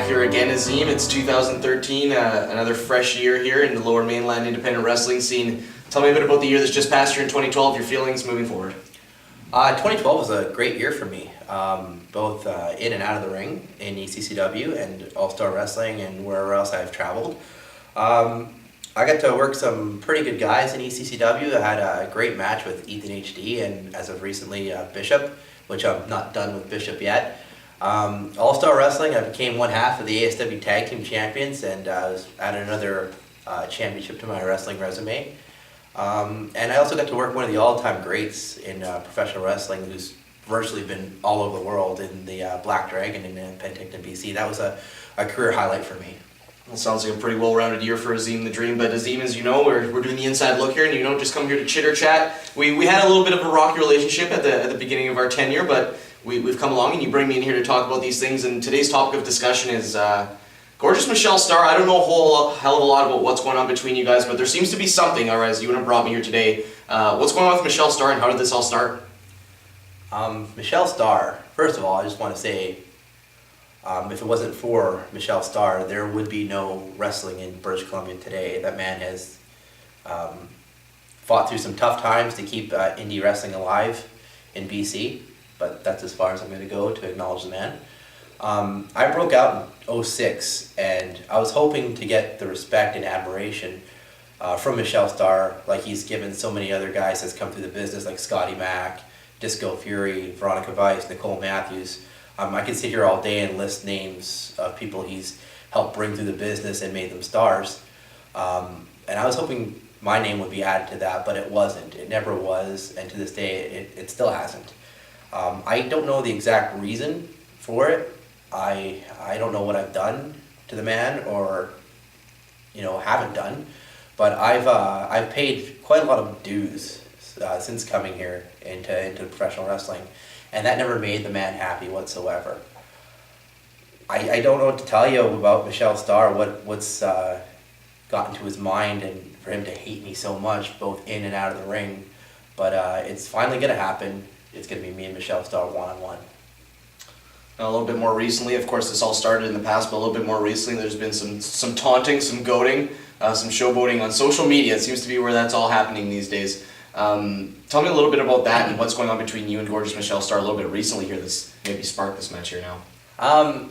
back here again, Azeem. It's 2013, another fresh year here in the Lower Mainland independent wrestling scene. Tell me a bit about the year that's just passed here in 2012, your feelings moving forward. 2012 was a great year for me, both in and out of the ring in ECCW and All-Star Wrestling and wherever else I've traveled. I got to work some pretty good guys in ECCW. I had a great match with Ethan HD and as of recently Bishop, which I'm not done with Bishop yet. All-Star Wrestling, I became one half of the ASW Tag Team Champions and added another championship to my wrestling resume. And I also got to work one of the all-time greats in professional wrestling who's virtually been all over the world in the Black Dragon in Penticton, BC. That was a career highlight for me. Well, sounds like a pretty well-rounded year for Azeem The Dream, but Azeem, as you know, we're doing the inside look here, and you don't just come here to chitter-chat. We had a little bit of a rocky relationship at the beginning of our tenure, but we've come along, and you bring me in here to talk about these things, and today's topic of discussion is Gorgeous Michelle Starr. I don't know a whole hell of a lot about what's going on between you guys, but there seems to be something, or as you would have brought me here today. What's going on with Michelle Starr, and how did this all start? Michelle Starr, first of all, I just want to say, if it wasn't for Michelle Starr, there would be no wrestling in British Columbia today. That man has fought through some tough times to keep indie wrestling alive in BC, but that's as far as I'm going to go to acknowledge the man. I broke out in 2006, and I was hoping to get the respect and admiration from Michelle Starr, like he's given so many other guys that's come through the business, like Scotty Mack, Disco Fury, Veronica Weiss, Nicole Matthews. I could sit here all day and list names of people he's helped bring through the business and made them stars. And I was hoping my name would be added to that, but it wasn't. It never was, and to this day, it still hasn't. I don't know the exact reason for it. I don't know what I've done to the man, or haven't done, but I've paid quite a lot of dues since coming here into professional wrestling, and that never made the man happy whatsoever. I don't know what to tell you about Michelle Starr, what's got into his mind and for him to hate me so much, both in and out of the ring, but it's finally going to happen. It's going to be me and Michelle Starr one-on-one. A little bit more recently, of course, this all started in the past, but a little bit more recently, there's been some taunting, some goading, some showboating on social media. It seems to be where that's all happening these days. Tell me a little bit about that and what's going on between you and Gorgeous Michelle Starr a little bit recently here that's maybe sparked this match here now.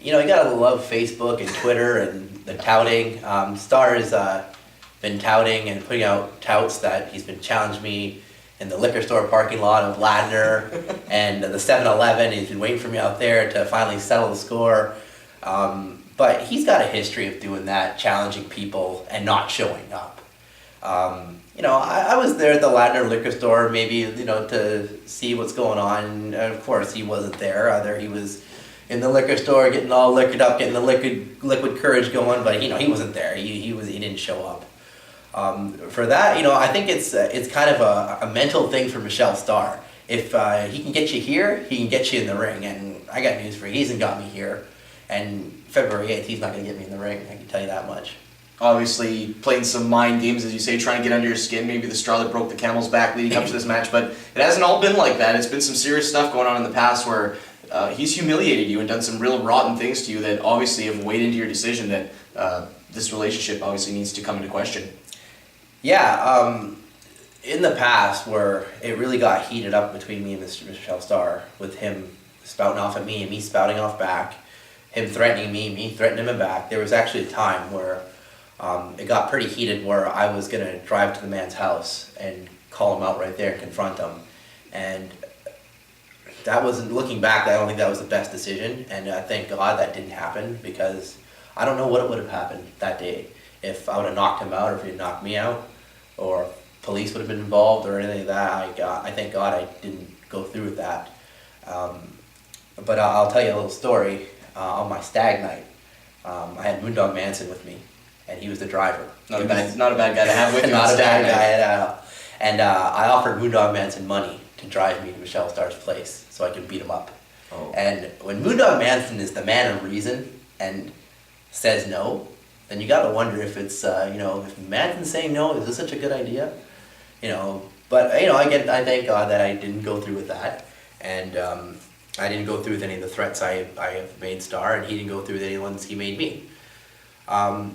You gotta love Facebook and Twitter and the touting. Starr has been touting and putting out touts that he's been challenging me in the liquor store parking lot of Ladner and the 7-Eleven. He's been waiting for me out there to finally settle the score. But he's got a history of doing that, challenging people and not showing up. I was there at the Ladner liquor store maybe, to see what's going on. And of course, he wasn't there. Either he was in the liquor store getting all liquored up, getting the liquid courage going, but he wasn't there. He didn't show up. For that, I think it's kind of a mental thing for Michelle Starr. If he can get you here, he can get you in the ring, and I got news for you. He hasn't got me here, and February 8th, he's not going to get me in the ring, I can tell you that much. Obviously, playing some mind games, as you say, trying to get under your skin, maybe the straw that broke the camel's back leading up to this match, but it hasn't all been like that. It's been some serious stuff going on in the past where he's humiliated you and done some real rotten things to you that obviously have weighed into your decision that this relationship obviously needs to come into question. Yeah, in the past where it really got heated up between me and Michelle Starr, with him spouting off at me and me spouting off back, him threatening me threatening him back, there was actually a time where it got pretty heated where I was going to drive to the man's house and call him out right there and confront him. And that wasn't, looking back, I don't think that was the best decision, and thank God that didn't happen, because I don't know what would have happened that day. If I would have knocked him out, or if he had knocked me out, or police would have been involved, or anything like that. I thank God I didn't go through with that. But I'll tell you a little story. On my stag night, I had Moondog Manson with me, and he was the driver. Not a bad guy to have with you. Not a bad guy at all. And I offered Moondog Manson money to drive me to Michelle Starr's place so I could beat him up. Oh. And when Moondog Manson is the man of reason and says no, then you got to wonder if it's, if Manson's saying no, is this such a good idea? But, I thank God that I didn't go through with that. And I didn't go through with any of the threats I have made Starr, and he didn't go through with any ones he made me.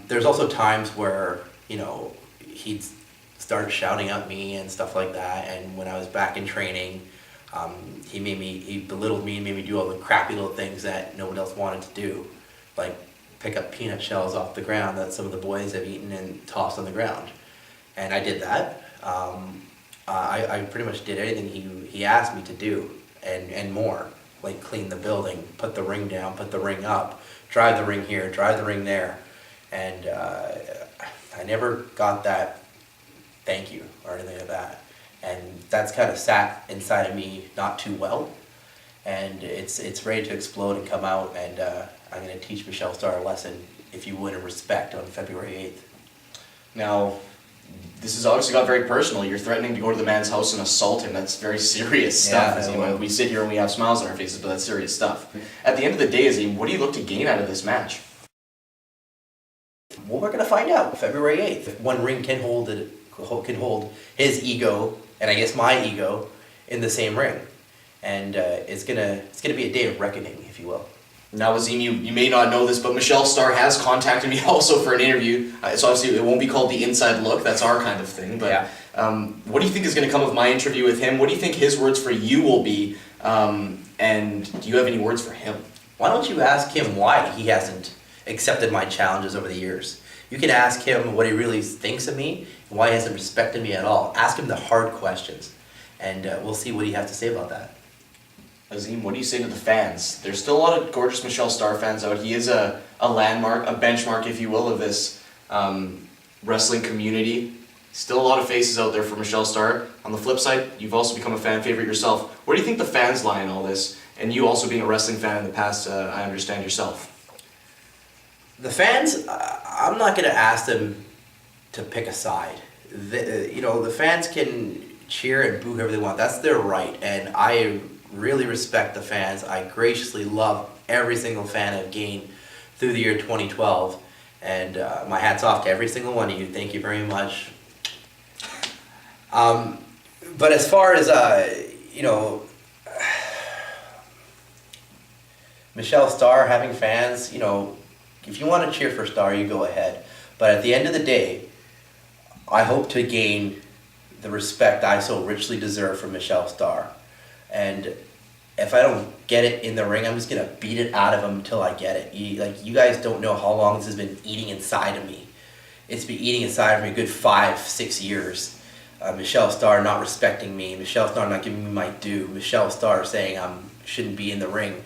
There's also times where, you know, he'd start shouting at me and stuff like that, and when I was back in training, he belittled me and made me do all the crappy little things that no one else wanted to do, like pick up peanut shells off the ground that some of the boys have eaten and tossed on the ground. And I did that. I pretty much did anything he asked me to do, and more, like clean the building, put the ring down, put the ring up, drive the ring here, drive the ring there. And I never got that thank you or anything like that. And that's kind of sat inside of me not too well. And it's ready to explode and come out, and I'm going to teach Michelle Starr a lesson, if you would, in respect on February 8th. Now, this has obviously got very personal. You're threatening to go to the man's house and assault him. That's very serious stuff. Yeah, Azeem. We sit here and we have smiles on our faces, but that's serious stuff. At the end of the day, Azeem, what do you look to gain out of this match? Well, we're going to find out February 8th. If one ring can hold his ego, and I guess my ego, in the same ring. And it's gonna be a day of reckoning, if you will. Now, Azeem, you may not know this, but Michelle Starr has contacted me also for an interview. So obviously it won't be called the inside look, that's our kind of thing. But yeah. What do you think is going to come of my interview with him? What do you think his words for you will be? And do you have any words for him? Why don't you ask him why he hasn't accepted my challenges over the years? You can ask him what he really thinks of me, and why he hasn't respected me at all. Ask him the hard questions, and we'll see what he has to say about that. Azeem, what do you say to the fans? There's still a lot of gorgeous Michelle Starr fans out. He is a landmark, a benchmark, if you will, of this wrestling community. Still a lot of faces out there for Michelle Starr. On the flip side, you've also become a fan favorite yourself. Where do you think the fans lie in all this? And you also being a wrestling fan in the past, I understand yourself. The fans, I'm not going to ask them to pick a side. The fans can cheer and boo whoever they want. That's their right, and I really respect the fans. I graciously love every single fan I've gained through the year 2012, and my hat's off to every single one of you. Thank you very much. But as far as Michelle Starr having fans, if you want to cheer for Starr, you go ahead. But at the end of the day, I hope to gain the respect I so richly deserve from Michelle Starr. And if I don't get it in the ring, I'm just going to beat it out of him until I get it. You guys don't know how long this has been eating inside of me. It's been eating inside of me a good 5-6 years. Michelle Starr not respecting me. Michelle Starr not giving me my due. Michelle Starr saying I shouldn't be in the ring.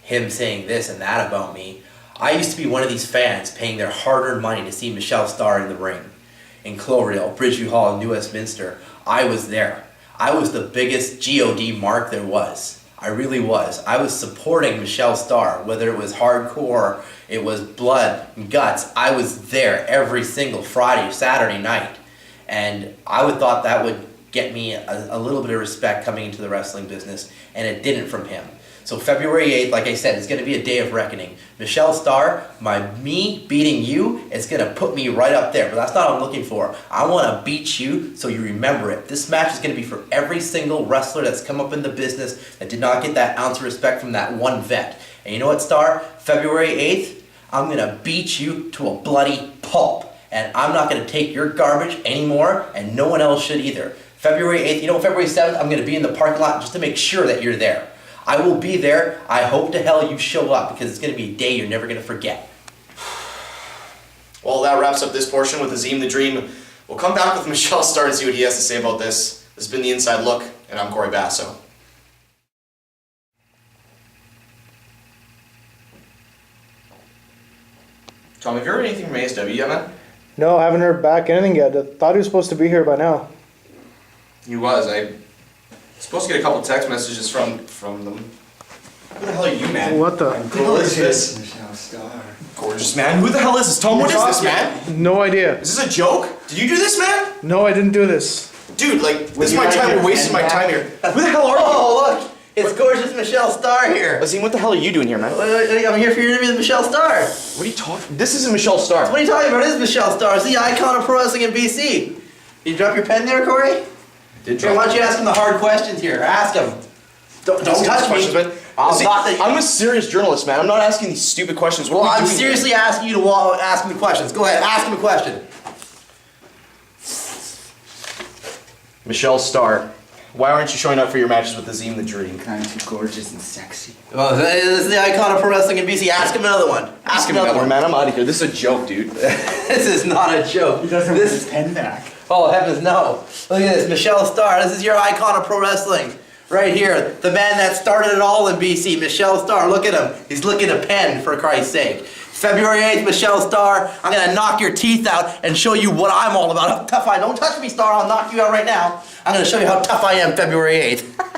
Him saying this and that about me. I used to be one of these fans paying their hard-earned money to see Michelle Starr in the ring. In Cloverdale, Bridgeview Hall, New Westminster. I was there. I was the biggest GOD mark there was. I really was. I was supporting Michelle Starr, whether it was hardcore, it was blood and guts. I was there every single Friday, Saturday night. And I would thought that would get me a little bit of respect coming into the wrestling business, and it didn't from him. So February 8th, like I said, is going to be a day of reckoning. Michelle Starr, me beating you is going to put me right up there, but that's not what I'm looking for. I want to beat you so you remember it. This match is going to be for every single wrestler that's come up in the business that did not get that ounce of respect from that one vet. And you know what, Starr? February 8th, I'm going to beat you to a bloody pulp. And I'm not going to take your garbage anymore, and no one else should either. February 8th, February 7th, I'm going to be in the parking lot just to make sure that you're there. I will be there. I hope to hell you show up, because it's going to be a day you're never going to forget. Well, that wraps up this portion with Azeem The Dream. We'll come back with Michelle Starr and see what he has to say about this. This has been The Inside Look, and I'm Corey Basso. Tom, have you heard anything from ASW yet, man? No, I haven't heard back anything yet. I thought he was supposed to be here by now. He was. I supposed to get a couple text messages from them. Who the hell are you, man? What the? Who the hell is this? Michelle Starr. Gorgeous man. Who the hell is this? Tom, what is this, man? No idea. Is this a joke? Did you do this, man? No, I didn't do this. Dude, this is my time. We're wasting my time here. Who the hell are you? Oh, look! It's gorgeous Michelle Starr here. Azeem, what the hell are you doing here, man? I'm here for your interview with Michelle Starr. What are you talking? This isn't Michelle Starr. What are you talking about? It is Michelle Starr. It's the icon of pro wrestling in BC. You drop your pen there, Corey? Did Here, why don't you ask him the hard questions here? Ask him. Don't touch me. See, not that I'm a serious journalist, man. I'm not asking these stupid questions. What well, are we I'm doing seriously asking you to ask me questions. Go ahead, ask me a question. here? Michelle Starr, why aren't you showing up for your matches with Azeem The Dream? Kind of too gorgeous and sexy. Well, this is the icon of pro wrestling in BC. Ask him another one. Ask me another one, man. I'm out of here. This is a joke, dude. This is not a joke. He doesn't This want his pen back. Oh, heavens no. Look at this, Michelle Starr. This is your icon of pro wrestling. Right here. The man that started it all in BC, Michelle Starr. Look at him. He's looking a pen, for Christ's sake. February 8th, Michelle Starr. I'm going to knock your teeth out and show you what I'm all about. How tough I am. Don't touch me, Starr. I'll knock you out right now. I'm going to show you how tough I am February 8th.